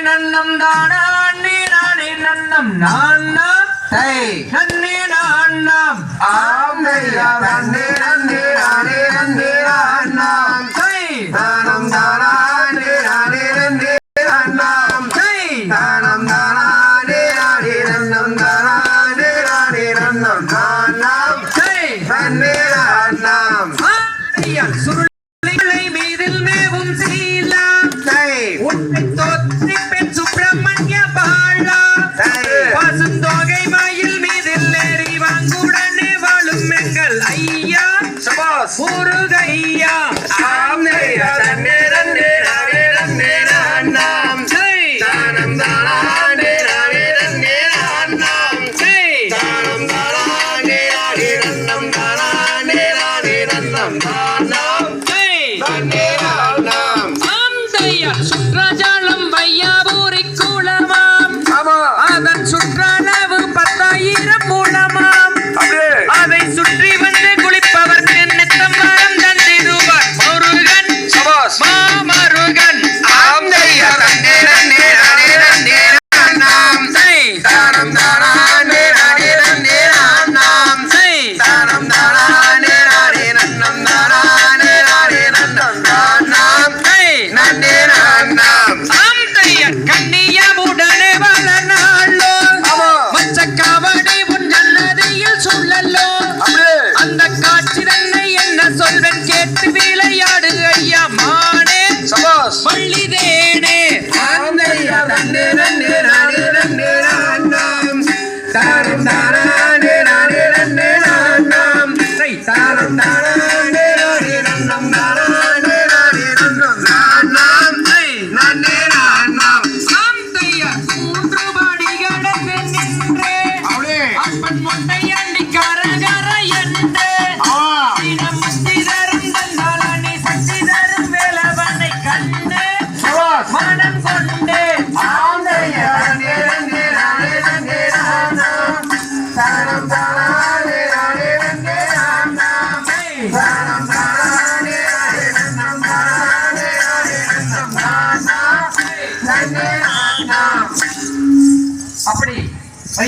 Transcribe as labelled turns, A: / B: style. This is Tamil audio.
A: நன்னம் தானா நானே நன்னம் நான்னா நன்னே நான்னாம்
B: ஆமையா நன்னே நன்னே நானே நன்னே நான்னாம் தானம் தானானே நானே நன்னே நான்னாம் தானம் தானானே நானே நன்னம் தானானே நானே நன்னம் நான்னாம் நன்னே நான்னாம்
A: சுருளை மீதில் மேவும் சீலா உன்னை தோற்றி பெண் சுப்பிரமணிய பாழா பசுந்தொகை மயில் மீதில் ஏறி வாங்குடனே வாழும் எங்கள் ஐயா முருகையா
B: ஆமையா நன்னே நன்னே நானே நன்னே நான்னாம் தானம் தானானே நானே நன்னே நான்னாம் தானம் தானானே நானே நன்னம் தானானே நானே நன்னம் நான்னாம் நன்னே நான்னாம்
A: சுக்ராஜா